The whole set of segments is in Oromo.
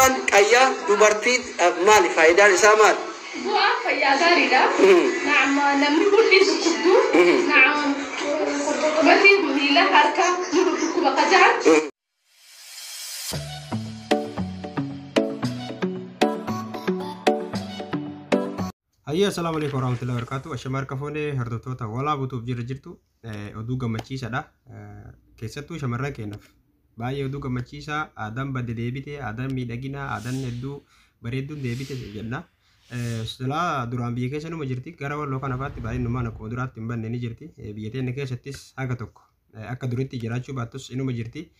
bu'aan qayyaa dubartii maali faayidaan isaa maali? Bu'aan fayyaa gaariidha. Namni hundi dhukkubdu qubatii miila harka dhukkuba qajaan. Ayya assalamualaikum warahmatullahi wabarakatuh. Ashamar kafone hordoftoota walaa butuuf jirtu oduu gammachiisaadha. Keessattuu shamarran keenyaaf baay'ee oduu gammachiisaa aadaan badde deebite aadaan miidhaginaa aadaan hedduu bareedduun deebite jenna. Silaa duraan biyya keessa numa jirti gara walloo kana faatti baay'inummaan akkuma duraatti hin banne ni jirti. Biyya teenya keessattis haga tokko akka duritti jiraachuu baattus inuma jirti.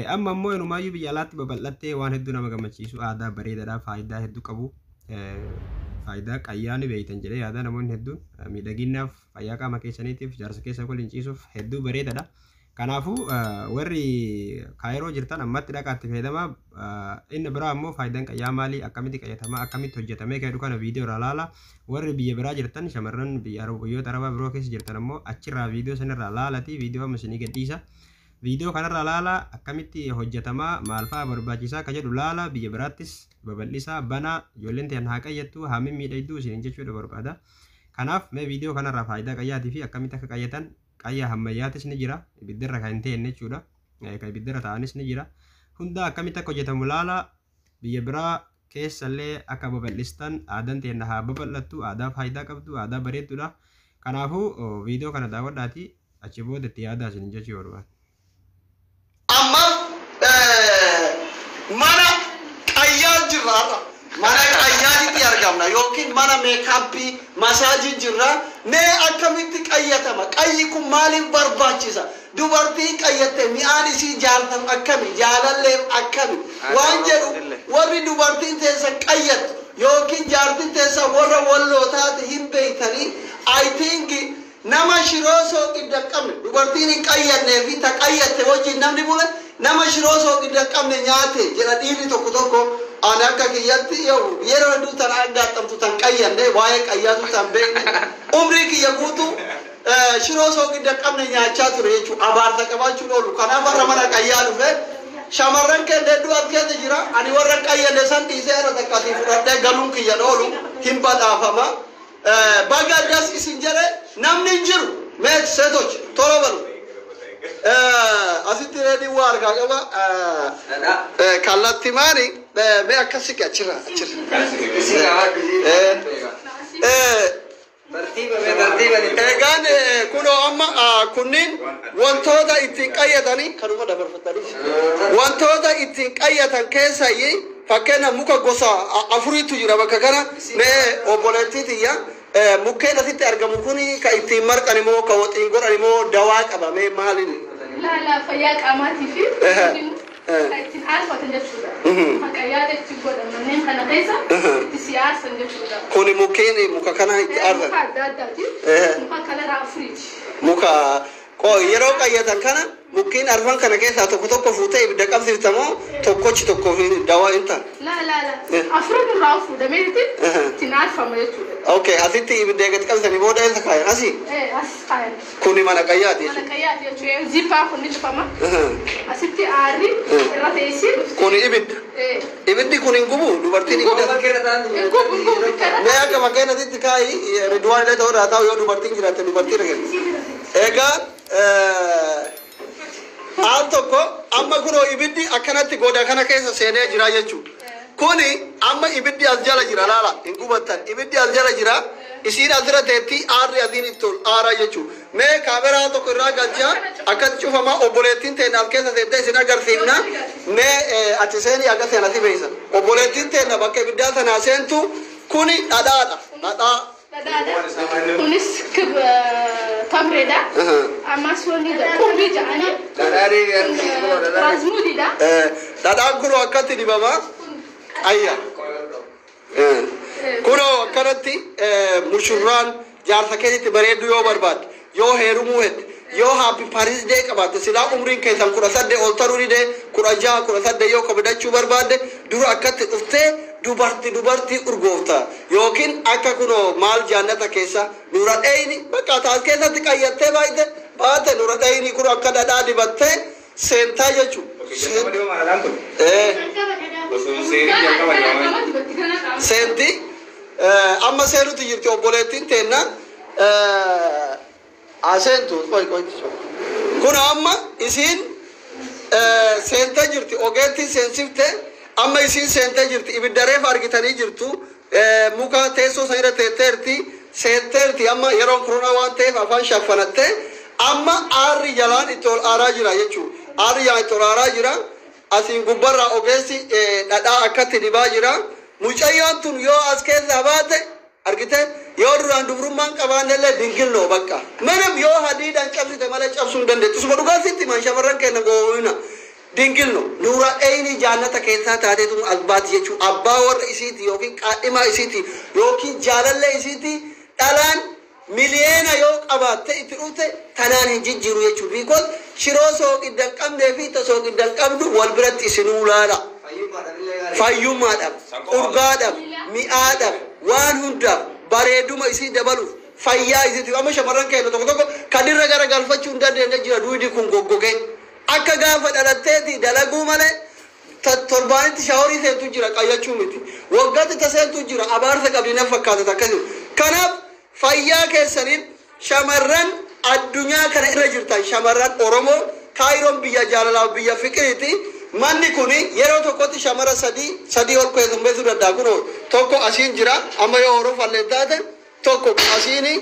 Amma immoo inumaayyuu biyya alaatti babal'attee waan hedduu nama gammachiisu aadaa bareedaadha faayidaa hedduu qabu. Faayidaa qayyaa ni beeytan jedhee yaada namoonni hedduun miidhaginaaf fayyaa qaama keessaniitiif jaarsa keessa waliin ciisuuf hedduu bareedaadha. Kanaafuu warri kaayiroo jirtan ammatti dhaqaatti fayyadamaa inni biraa immoo faayidaan qayyaa maalii akkamitti qayyatamaa akkamitti hojjetamee kan kana viidiyoo irraa ilaala. Warri biyya biraa jirtan shamarran biyyoota arabaa biroo keessa jirtan immoo achirraa viidiyoo sanarraa ilaalatii viidiyoo amma isinii gadhiisa. Viidiyoo kanarraa ilaala akkamitti hojjetamaa maal fa'aa barbaachisaa akka jedhu ilaala biyya biraattis babal'isaa banaa ijoolleen ta'an haa qayyattu haa mimmiidhagduu isin jechuudha barbaada. Kanaaf mee viidiyoo kanarraa faayidaa qayyaatii fi akkamitti akka qayyatan qayyaa ammayyaatis ni jira ibiddarra kan hin ta'e jechuudha. Kan ibiddarra ta'anis ni jira. Hunda akkamitti akka hojjetamu ilaala biyya biraa keessallee akka babal'istan aadaan ta'e haa babal'attu aadaa faayidaa qabdu aadaa bareedduudha. Kanaafuu viidiyoo kana daawwadhaatii achi booda itti yaadaa isin jechuu barbaada. Amma mana qayyaa jirra mana qayyaatti argamna yookiin mana meekaappii masaajii jirra mee akkamitti qayyatama qayyi kun maaliif barbaachisa dubartii qayyatte mi'aan isii jaalatan akkami jaalallee akkami waan jedhu warri dubartiin teessa qayyattu yookiin jaartiin teessa warra wallootaati hin beeytanii I think nama shiroo sooqidda qabne dubartiin hin qayyannee fi ta qayyatte wajjin namni bule nama shiroo sooqidda qabne nyaate jedha dhiirri tokko tokko ana akka kiyyatti yeroo hedduu tan aggaattamtu tan qayyanne waa'ee qayyaatu tan beekne umrii kiyya guutu shiroo sooqidda qabne nyaachaa ture jechuudha abaarsa qabaachuun oolu kanaaf warra mana qayyaa dhufe shamarran keenya hedduu as keessa jira ani warra qayyanne san dhiisee irra takkaatii fudhadhee galuun kiyyan oolu hin badhaafama. Bagadas isin jere namni jiru met setoch torobalu asitti reedi war ka qaba kallatti mani me akkasi achira egaan kuno amma kunnin wantoota ittiin qayyatani kanuma dabarfatani wantoota ittiin qayyatan keessayyi fakkeenya muka gosa afuriitu jira bakka kana mee obboleettiitiyya mukkeen asitti argamu kuni ka ittiin marqan immoo ka waxiin godhan immoo dawaa qaba mee maaliin? Laala fayyaa qaamaatii fi ittiin aalfatan jechuudha. Akka yaada ittiin godhan manneen kana keessa itti siyaasan jechuudha. Kuni mukkeen muka kana itti argan? Muka adda addaati. Muka kalaraa afuriiti. Muka yeroo qayyatan kana mukkeen arfan kana keessaa tokko tokko fuutee ibidda qabsiiftamoo tokkochi tokko dawaa hin taane? La afuran irraa fuudhameeti ittiin aalfama jechuudha. Okay, asitti ibidda eegatti qabsanii booda eessa kaayan asii? As kaayan. Kuni mana qayyaati jechuudha. Mana qayyaati jechuudha. Zippaa kun ni cufama. Asitti aarri irra teessii. Kuni ibidda. Ibiddi kun hin gubu dubartiin ibidda. Mee akka makkeenatitti kaayi ridwaan illee ta'uu ta'u yoo dubartiin jiraatte dubartiin argina. Egaa al tokko amma kunoo ibiddi akkanatti goda kana keessa seenee jira jechuudha. Kuni amma ibiddi as jala jira laala hin gubattan ibiddi as jala jira isiin asirra teetti aarri asiin itti aaraa jechuudha. Mee kaameraa tokko irraa galchaa akkatti cufamaa obboleettiin teenya as keessa seentee isin agarsiifna mee ati seenii akka seenasi beeysan obboleettiin teenya bakka ibiddaa sanaa seentu kuni dhadhaadha dhadhaa. Kunis tamreedha. Ammas wanni qumbii jedhanii. Razmuudidha. Dhadhaan kunoo akkatti dibama. Ayya. Kunoo akkanatti mushurraan jaarsa keessatti bareeddu yoo barbaadde yoo heerumuu hedde yoo happy Paris day qabaatte silaa umriin keessan 18 ol ta'uu dide 16 18 yoo kabajachuu barbaadde dura akkatti dhuftee dubartii urgoofta yookiin akka kunoo maal jaannata keessa nura dheeyni bakka taas keessatti qayyattee baate nura dheeyni kun akka dhadhaa dibattee seentaa jechuudha. Senti, amma seerutu jirti obboleettiin teenna asentu kun amma isin seente jirti ogeetti seensifte amma isin seente jirti ibiddareef argitanii jirtu muka teessoo sanirra teetteerti seenteerti amma yeroon korona waan ta'eef afaan shaffanatte amma aarri jalaan itti ol aaraa jira jechuudha. Aarri jalaan itti ol aaraa jira asiin gubbarraa ogeessi dhadhaa akkatti dibaa jira. Mucayyoon tun yoo as keessa baate argite yoo duraan dubrummaan qabaannellee dingilnoo bakka manam yoo hadiidhaan cabsite malee cabsuu hin dandeettu suma dhugaasitti man shamarran kenna goowina dingilnoo nuura eyni jaannata keessaa taateetu as baati jechuun abbaa warra isiiti yookiin qaadhimaa isiiti yookiin jaalallee isiiti dhalaan miliyeena yoo qabaatte itti dhufte tanaan hin jijjiiru jechuudha biikoos shiroo sooqiddan qabnee fi tasooqiddan qabdu wal biratti isinuu laala. Fayyummaadhaaf, urgaadhaaf, mi'aadhaaf, waan hundaaf bareeduma isii dabaluuf fayyaa isiitiif amma shamarran keenya tokko tokko kan irra gara galfachuu hin dandeenye jira duudi kun goggogee akka gaafa dhalatteeti dalaguu malee torbaanitti shaaworii seentu jira qayyachuu miti waggaatti taseentu jira abaarsa qabdina fakkaatata akkasii kanaaf fayyaa keessaniin shamarran addunyaa kana irra jirtan shamarran Oromoo Kaayiroon biyya jaalalaaf biyya fiqiriiti. Manni kuni yeroo tokkotti shamara sadii ol keessummeessuu danda'a kun tokko asiin jira amma yoo horoo falleen taate tokko asiini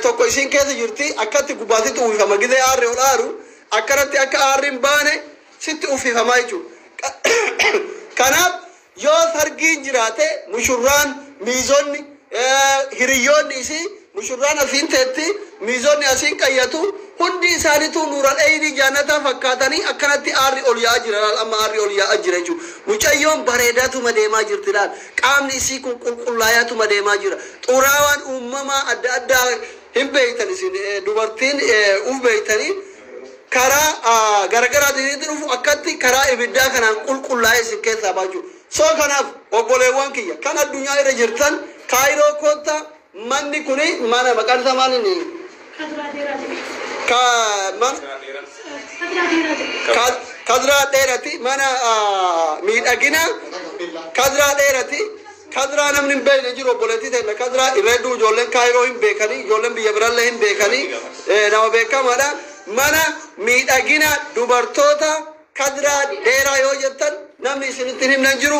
tokko isiin keessa jirti akkatti gubbaatitti uwwifama gidee aarri ol aaru akkanatti akka aarri hin baane sitti uwwifamaa jechuudha. Kanaaf yoo sargiin jiraate mushurraan miizonni hiriyyoonni isii mushurraan asiin teetti miizonni asiin qayyatu hundi isaaniitu nuuran eyni jaannata fakkaatanii akkanatti aarri ol yaa'aa jira laal amma aarri ol yaa'aa jira jechuudha. Mucayyoon bareedaatuma deemaa jirti laal qaamni isii kun qulqullaayaatuma deemaa jira xuraawaan uumamaa adda addaa hin beektan isin dubartiin uf beektanii karaa garaagaraatiin dhufu akkatti karaa ibiddaa kanaan qulqullaa'ee isin keessaa baachuu. Soo kanaaf obboleewwan kiyya kan addunyaa irra jirtan Kaayiroo koottaa manni kuni mana maqaan isaa maaliin kadraa dheerati mana miidhagina kadraa dheerati kadraa namni hin beekne jiru obboleettii ta'e kadraa irreedduu ijoolleen Kaayiroo hin beekanii ijoolleen biyya biraallee hin beekanii nama beekamaadha mana miidhagina dubartoota kadraa dheeraa yoo jettan namni isinitti himnan jiru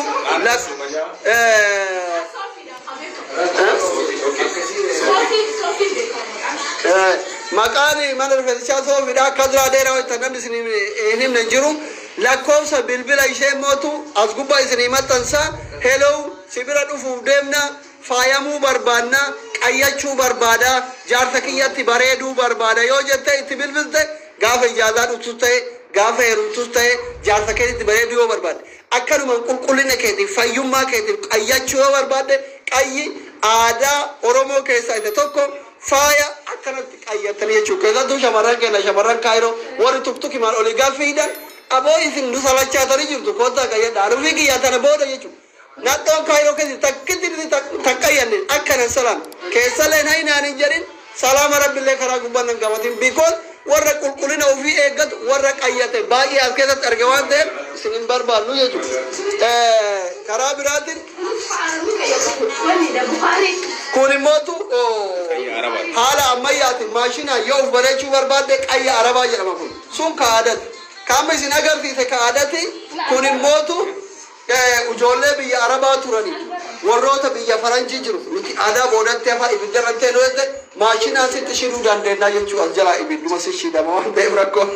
maqaan mana rifeensaa soofidha kadraa dheeraa yoo jettan namni isin himnan jiru lakkoofsa bilbila ishee mootu as gubbaa isinii maxxansa heloo sibira dhufuuf deemna faayamuu barbaadna qayyachuu barbaada jaarsa kiyyatti bareeduu barbaada yoo jette itti bilbilte gaafa ijaazaa dhuftus ta'e gaafa heerumtus ta'e jaarsa keetitti bareeduu yoo barbaadde akkanuma qulqullina keetiif fayyummaa keetiif qayyachuu yoo barbaadde qayyi aadaa Oromoo keessaa isa tokko faaya akkanatti qayyattanii jechuudha. Keessattuu shamarran keenya shamarran Kaayiroo warri tuktuki maal olii gaaffiidhaan aboo isin nu salachaatanii jirtu koottaa qayyadhaa rufii kiyyaa tana booda jechuudha. Naddoon Kaayiroo keessi takkitti taqqayyanne akkanan salaam keessallee naayinaan hin jedhin salaama rabbillee karaa gubbaan hin gamatin bikoon warra qulqullina ofii eeggatu warra qayyate baay'ee as keessatti arge waan ta'eef isin hin barbaannu jechuudha. Karaa biraatiin kun immootu haala ammayyaatiin maashinaa yoo of bareechuu barbaadde qayya arabaa jedhama kun sun ka aadati kaama isin agarsiise ka aadati kun immootu ijoollee biyya arabaa turanii warroota biyya faranjii jiru nuti aadaa boodatti hafa ibidda irratti hidhate maashinaa sitti shiduu dandeenya jechuudha as jalaa ibidduma si shidama waan ta'eef rakkoo.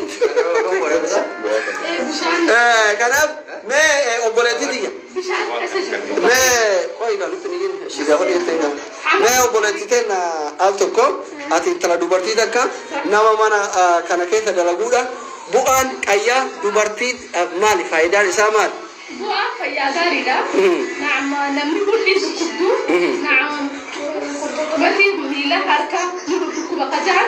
Kanaaf mee obboleettii tiyya mee qoyina nuti ni shigaa hodheettee mee obboleettii teenna al tokko ati intala dubartii takka nama mana kana keessa dalaguudha bu'aan qayyaa dubartii maali faayidaan isaa maali? bu'aa fayyaa gaariidha. Naam namni hundi dhukkubdu naam qurxummatii miila harka dhukkuba qajaar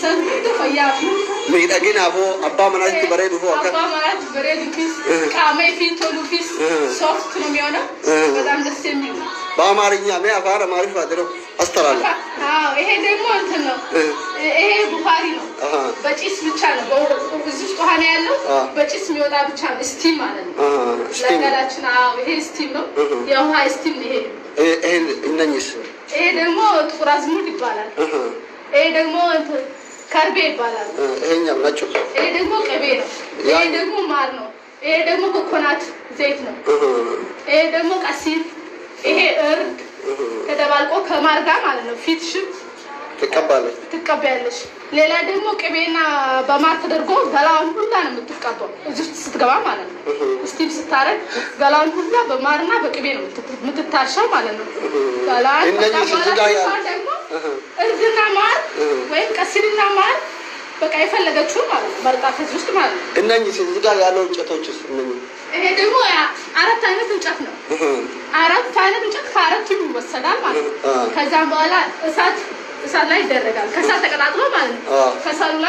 sanbiitu fayyaa fi miidhaginaafoo abbaa manaatti bareeduufoo akka abbaa manaatti bareeduufis qaama ifiin toluufis soft ነው የሚሆነው በጣም ደስ የሚል ነው። በአማርኛ ምን አፋር አማርኛ አድሮ አስተላልፍ ይሄ ደግሞ እንትን ነው ይሄ ቡኻሪ ነው በጭስ ብቻ ነው እዚህ ውስጥ ውሃ ነው ያለው በጭስ የሚወጣ ብቻ ነው ስቲም ማለት ነው ለገላችን ይሄ ስቲም ነው የውሃ ስቲም ይሄ እነኝስ ይሄ ደግሞ ጥቁር አዝሙድ ይባላል ይሄ ደግሞ ከርቤ ይባላል ይሄኛው ነጭ ይሄ ደግሞ ቅቤ ነው ይሄ ደግሞ ማር ነው ይሄ ደግሞ ኮኮናት ዘይት ነው ይሄ ደግሞ ቀሲል ይሄ እርድ ተደባልቆ ከማር ጋር ማለት ነው ፊትሽም ትቀበያለሽ ሌላ ደግሞ ቅቤና በማር ተደርጎ ገላውን ሁላ ነው የምትቀባው እዚህ ስትገባ ማለት ነው ስቲም ስታረግ ገላውን ሁላ በማርና በቅቤ ነው የምትታሻው ማለት ነው ገላውን እነዚህ ዝጋያ ደግሞ እርድና ማር ወይ ቀሲልና ማር በቃ የፈለገችው ማለት ነው መርጣ ከዚህ ውስጥ ማለት ነው እነዚህ ዝጋያ ያለው እንጨቶችስ እነዚህ ይሄ ደግሞ አራት አይነት እንጨት ነው አራት አይነት እንጨት ከአራቱ ይወሰዳል ማለት ነው ከዛም በኋላ እሳት ላይ ይደረጋል ከእሳት ተቀጣጥሎ ማለት ነው ከሰሉ ላይ